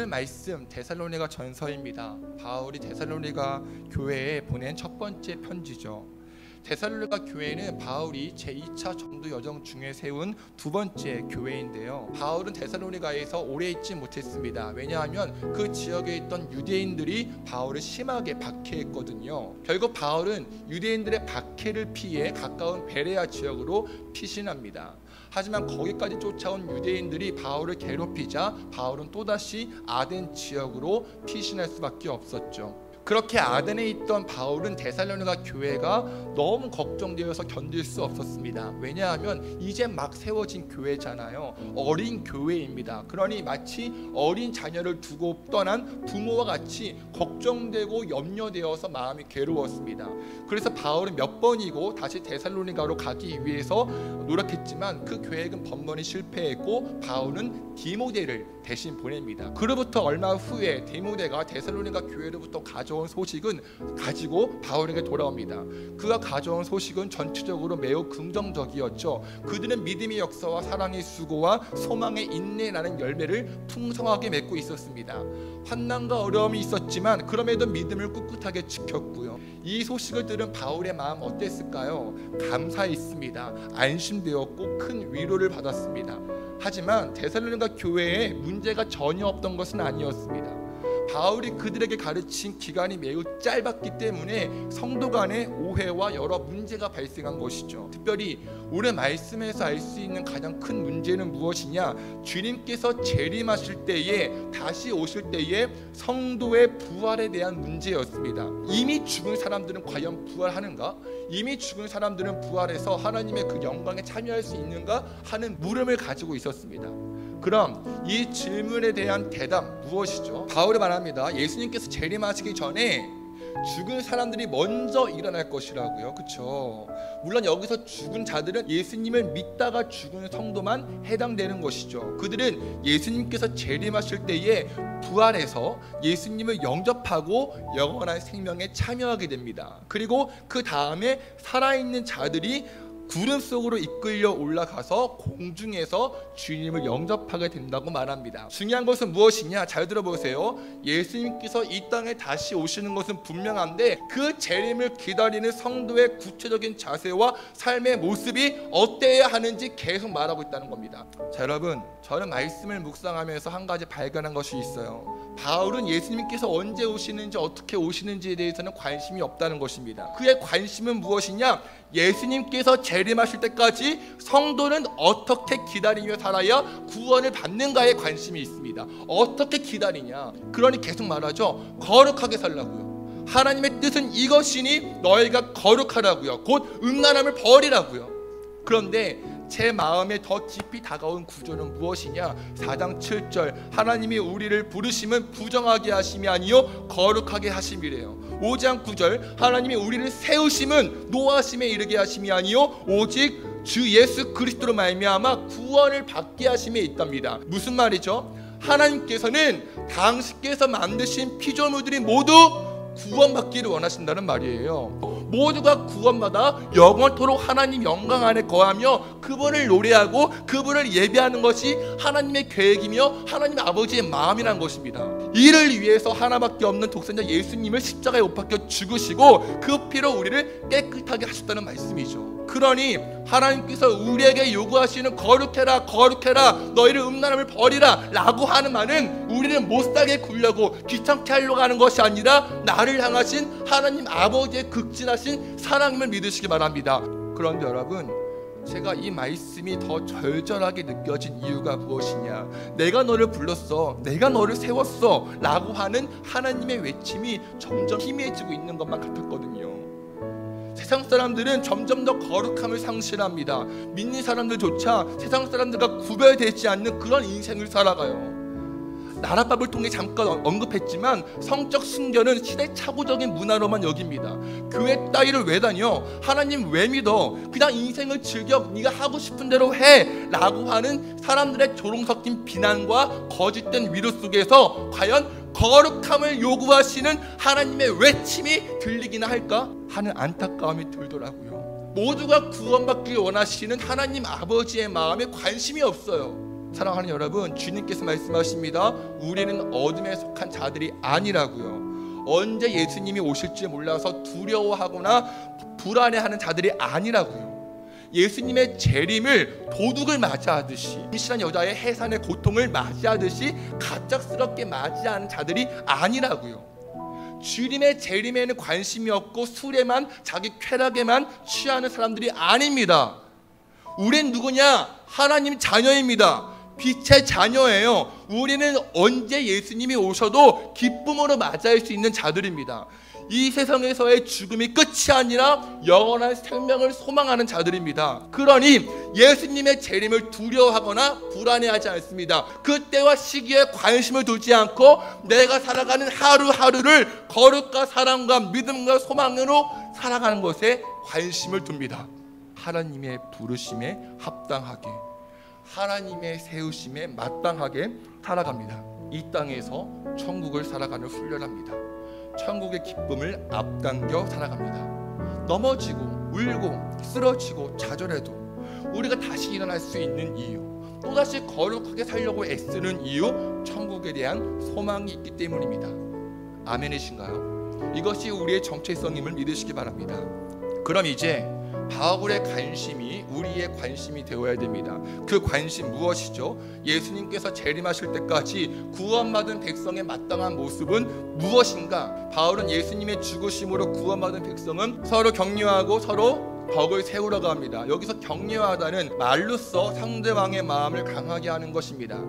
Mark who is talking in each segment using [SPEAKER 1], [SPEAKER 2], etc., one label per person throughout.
[SPEAKER 1] 오늘 말씀 데살로니가 전서입니다. 바울이 데살로니가 교회에 보낸 첫 번째 편지죠. 데살로니가 교회는 바울이 제2차 전도 여정 중에 세운 두 번째 교회인데요. 바울은 데살로니가에서 오래 있지 못했습니다. 왜냐하면 그 지역에 있던 유대인들이 바울을 심하게 박해했거든요. 결국 바울은 유대인들의 박해를 피해 가까운 베레아 지역으로 피신합니다. 하지만 거기까지 쫓아온 유대인들이 바울을 괴롭히자 바울은 또다시 아덴 지역으로 피신할 수밖에 없었죠. 그렇게 아덴에 있던 바울은 데살로니가 교회가 너무 걱정되어서 견딜 수 없었습니다. 왜냐하면 이제 막 세워진 교회잖아요. 어린 교회입니다. 그러니 마치 어린 자녀를 두고 떠난 부모와 같이 걱정되고 염려되어서 마음이 괴로웠습니다. 그래서 바울은 몇 번이고 다시 데살로니가로 가기 위해서 노력했지만 그 계획은 번번이 실패했고 바울은 디모데를 대신 보냅니다. 그로부터 얼마 후에 디모데가 데살로니가 교회로부터 가져온 소식은 가지고 바울에게 돌아옵니다. 그가 가져온 소식은 전체적으로 매우 긍정적이었죠. 그들은 믿음의 역사와 사랑의 수고와 소망의 인내라는 열매를 풍성하게 맺고 있었습니다. 환난과 어려움이 있었지만 그럼에도 믿음을 꿋꿋하게 지켰고요. 이 소식을 들은 바울의 마음 어땠을까요? 감사했습니다. 안심되었고 큰 위로를 받았습니다. 하지만 데살로니가 교회에 문제가 전혀 없던 것은 아니었습니다. 바울이 그들에게 가르친 기간이 매우 짧았기 때문에 성도 간의 오해와 여러 문제가 발생한 것이죠. 특별히 오늘 말씀에서 알 수 있는 가장 큰 문제는 무엇이냐? 주님께서 재림하실 때에 다시 오실 때에 성도의 부활에 대한 문제였습니다. 이미 죽은 사람들은 과연 부활하는가? 이미 죽은 사람들은 부활해서 하나님의 그 영광에 참여할 수 있는가? 하는 물음을 가지고 있었습니다. 그럼 이 질문에 대한 대답 무엇이죠? 바울이 말합니다. 예수님께서 재림하시기 전에 죽은 사람들이 먼저 일어날 것이라고요. 그렇죠? 물론 여기서 죽은 자들은 예수님을 믿다가 죽은 성도만 해당되는 것이죠. 그들은 예수님께서 재림하실 때에 부활해서 예수님을 영접하고 영원한 생명에 참여하게 됩니다. 그리고 그 다음에 살아있는 자들이 구름 속으로 이끌려 올라가서 공중에서 주님을 영접하게 된다고 말합니다. 중요한 것은 무엇이냐? 잘 들어보세요. 예수님께서 이 땅에 다시 오시는 것은 분명한데 그 재림을 기다리는 성도의 구체적인 자세와 삶의 모습이 어때야 하는지 계속 말하고 있다는 겁니다. 자, 여러분, 저는 말씀을 묵상하면서 한 가지 발견한 것이 있어요. 바울은 예수님께서 언제 오시는지 어떻게 오시는지에 대해서는 관심이 없다는 것입니다. 그의 관심은 무엇이냐? 예수님께서 재림하실 때까지 성도는 어떻게 기다리며 살아야 구원을 받는가에 관심이 있습니다. 어떻게 기다리냐? 그러니 계속 말하죠. 거룩하게 살라고요. 하나님의 뜻은 이것이니 너희가 거룩하라고요. 곧 음란함을 버리라고요. 그런데 제 마음에 더 깊이 다가온 구조는 무엇이냐? 4장 7절 하나님이 우리를 부르심은 부정하게 하심이 아니요 거룩하게 하심이래요. 5장 9절 하나님이 우리를 세우심은 노하심에 이르게 하심이 아니요 오직 주 예수 그리스도로 말미암아 구원을 받게 하심에 있답니다. 무슨 말이죠? 하나님께서는 당신께서 만드신 피조물들이 모두 구원받기를 원하신다는 말이에요. 모두가 구원받아 영원토록 하나님 영광 안에 거하며 그분을 노래하고 그분을 예배하는 것이 하나님의 계획이며 하나님 아버지의 마음이라는 것입니다. 이를 위해서 하나밖에 없는 독생자 예수님을 십자가에 못 박혀 죽으시고 그 피로 우리를 깨끗하게 하셨다는 말씀이죠. 그러니 하나님께서 우리에게 요구하시는 거룩해라 거룩해라 너희를 음란함을 버리라 라고 하는 말은 우리는 못살게 굴려고 귀찮게 하려고 하는 것이 아니라 나를 향하신 하나님 아버지의 극진하신 사랑임을 믿으시기 바랍니다. 그런데 여러분, 제가 이 말씀이 더 절절하게 느껴진 이유가 무엇이냐? 내가 너를 불렀어, 내가 너를 세웠어 라고 하는 하나님의 외침이 점점 희미해지고 있는 것만 같았거든요. 세상 사람들은 점점 더 거룩함을 상실합니다. 믿는 사람들조차 세상 사람들과 구별되지 않는 그런 인생을 살아가요. 나라밥을 통해 잠깐 언급했지만 성적 순결은 시대착오적인 문화로만 여깁니다. 교회 따위를 왜 다녀? 하나님 왜 믿어? 그냥 인생을 즐겨 네가 하고 싶은 대로 해 라고 하는 사람들의 조롱 섞인 비난과 거짓된 위로 속에서 과연 거룩함을 요구하시는 하나님의 외침이 들리기나 할까 하는 안타까움이 들더라고요. 모두가 구원받길 원하시는 하나님 아버지의 마음에 관심이 없어요. 사랑하는 여러분, 주님께서 말씀하십니다. 우리는 어둠에 속한 자들이 아니라고요. 언제 예수님이 오실지 몰라서 두려워하거나 불안해하는 자들이 아니라고요. 예수님의 재림을 도둑을 맞이하듯이, 임신한 여자의 해산의 고통을 맞이하듯이 갑작스럽게 맞이하는 자들이 아니라고요. 주님의 재림에는 관심이 없고 술에만, 자기 쾌락에만 취하는 사람들이 아닙니다. 우린 누구냐? 하나님 자녀입니다. 빛의 자녀예요. 우리는 언제 예수님이 오셔도 기쁨으로 맞이할 수 있는 자들입니다. 이 세상에서의 죽음이 끝이 아니라 영원한 생명을 소망하는 자들입니다. 그러니 예수님의 재림을 두려워하거나 불안해하지 않습니다. 그때와 시기에 관심을 두지 않고 내가 살아가는 하루하루를 거룩과 사랑과 믿음과 소망으로 살아가는 것에 관심을 둡니다. 하나님의 부르심에 합당하게, 하나님의 세우심에 마땅하게 살아갑니다. 이 땅에서 천국을 살아가는 훈련합니다. 천국의 기쁨을 앞당겨 살아갑니다. 넘어지고 울고 쓰러지고 좌절해도 우리가 다시 일어날 수 있는 이유, 또다시 거룩하게 살려고 애쓰는 이유, 천국에 대한 소망이 있기 때문입니다. 아멘이신가요? 이것이 우리의 정체성임을 믿으시기 바랍니다. 그럼 이제 바울의 관심이 우리의 관심이 되어야 됩니다. 그 관심 무엇이죠? 예수님께서 재림하실 때까지 구원받은 백성의 마땅한 모습은 무엇인가? 바울은 예수님의 죽으심으로 구원받은 백성은 서로 격려하고 서로 덕을 세우라고 합니다. 여기서 격려하다는 말로써 상대방의 마음을 강하게 하는 것입니다.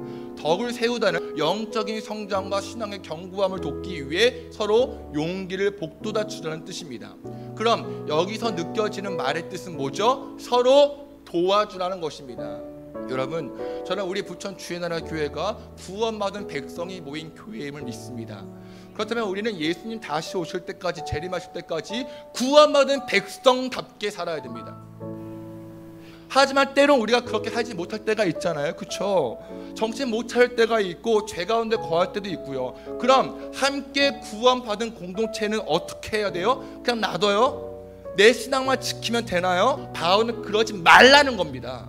[SPEAKER 1] 덕을 세우다는 영적인 성장과 신앙의 견고함을 돕기 위해 서로 용기를 북돋아 주라는 뜻입니다. 그럼 여기서 느껴지는 말의 뜻은 뭐죠? 서로 도와주라는 것입니다. 여러분, 저는 우리 부천 주의 나라 교회가 구원받은 백성이 모인 교회임을 믿습니다. 그렇다면 우리는 예수님 다시 오실 때까지, 재림하실 때까지 구원받은 백성답게 살아야 됩니다. 하지만 때론 우리가 그렇게 살지 못할 때가 있잖아요. 그렇죠? 정신 못 차릴 때가 있고 죄 가운데 거할 때도 있고요. 그럼 함께 구원받은 공동체는 어떻게 해야 돼요? 그냥 놔둬요? 내 신앙만 지키면 되나요? 바울은 그러지 말라는 겁니다.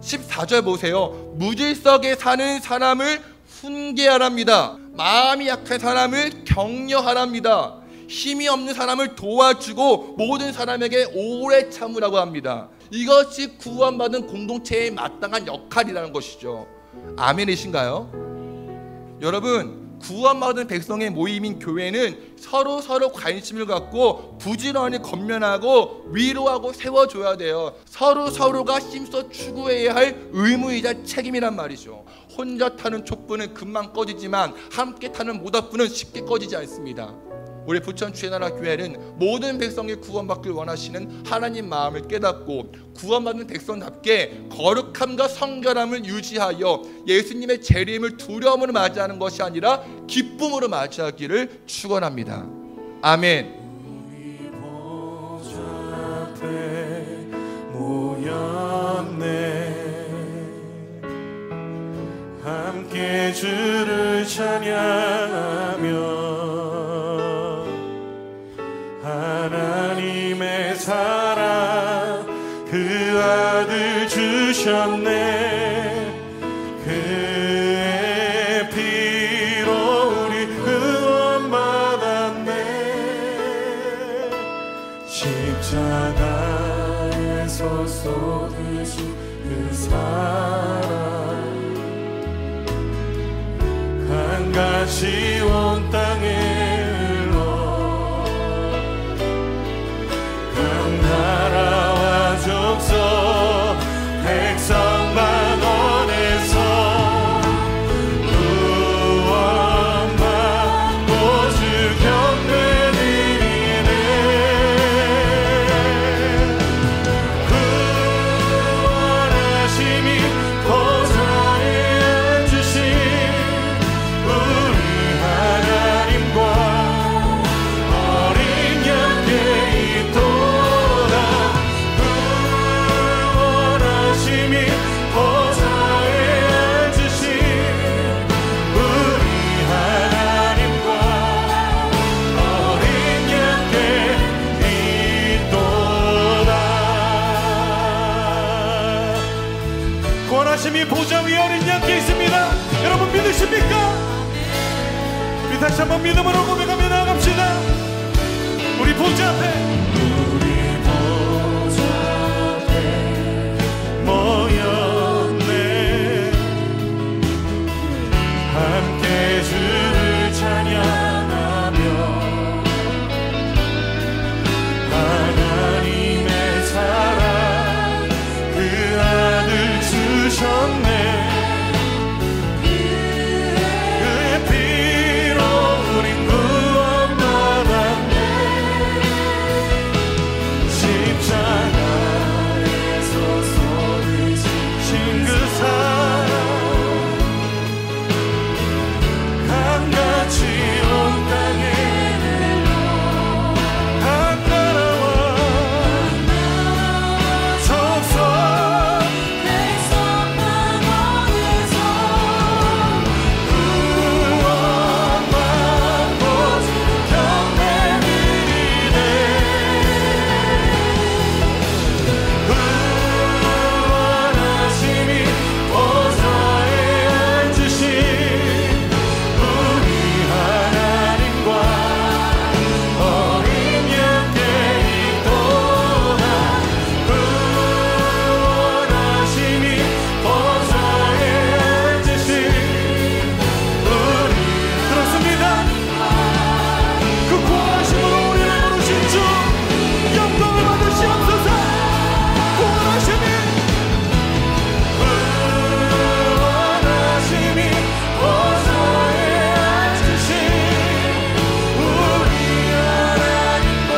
[SPEAKER 1] 14절 보세요. 무질서게 사는 사람을 훈계하랍니다. 마음이 약한 사람을 격려하랍니다. 힘이 없는 사람을 도와주고 모든 사람에게 오래 참으라고 합니다. 이것이 구원받은 공동체의 마땅한 역할이라는 것이죠. 아멘이신가요? 여러분, 구원받은 백성의 모임인 교회는 서로 관심을 갖고 부지런히 겉면하고 위로하고 세워줘야 돼요. 서로가 힘써 추구해야 할 의무이자 책임이란 말이죠. 혼자 타는 촛불은 금방 꺼지지만 함께 타는 모닥불은 쉽게 꺼지지 않습니다. 우리 부천 주의 나라 교회는 모든 백성이 구원받길 원하시는 하나님 마음을 깨닫고 구원받는 백성답게 거룩함과 성결함을 유지하여 예수님의 재림을 두려움으로 맞이하는 것이 아니라 기쁨으로 맞이하기를 축원합니다. 아멘.
[SPEAKER 2] 함께 주를 찬양하며 하나님의 사랑 그 아들 주셨네. 그의 피로 우리 구원받았네. 십자가에서 쏟으신 그 사랑 강같이 온 땅에 나라와 족속 백성만 원해서 구원받고 주 경배 드리네. 구원하심이 보좌에 앉으신 우리 하나님
[SPEAKER 3] 다시 한번 믿음으로 고백하며 나아갑시다. 우리 보좌 앞에
[SPEAKER 2] 모였네. 함께 주를 찬양하며 하나님의 사랑 그 아들 주셨네. 그의 피로 우린 구원받았네. 십자가에서 손을 지신 그 사랑 강같이 온 땅에 한 나라와 족속 구원받고 경배드리네. 구원하심이 보좌에 앉으신 우리 하나님과 어린 양께 있도다. 구원하심이 보좌에 앉으신 우리
[SPEAKER 3] 그렇습니다. 그 구원하심으로 우리를 부르신 주 영광을 받으시옵소서. 구원하심이
[SPEAKER 2] 구원하심이 보좌에 앉으신 우리 하나님과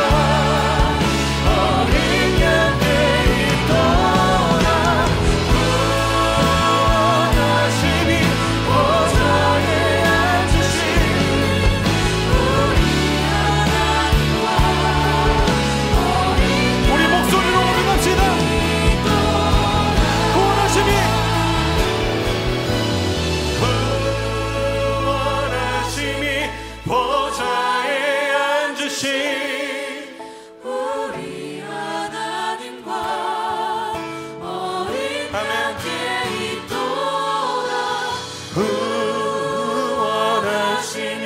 [SPEAKER 2] 어린 양께 있도다. 구원하심이 보좌에 앉으신
[SPEAKER 3] 우리 목소리로 고백합시다. 구원하심이
[SPEAKER 2] 구원하심이 보좌에 앉으신
[SPEAKER 4] 우리 하나님과 어린 양께 있도다.
[SPEAKER 2] 구원하심이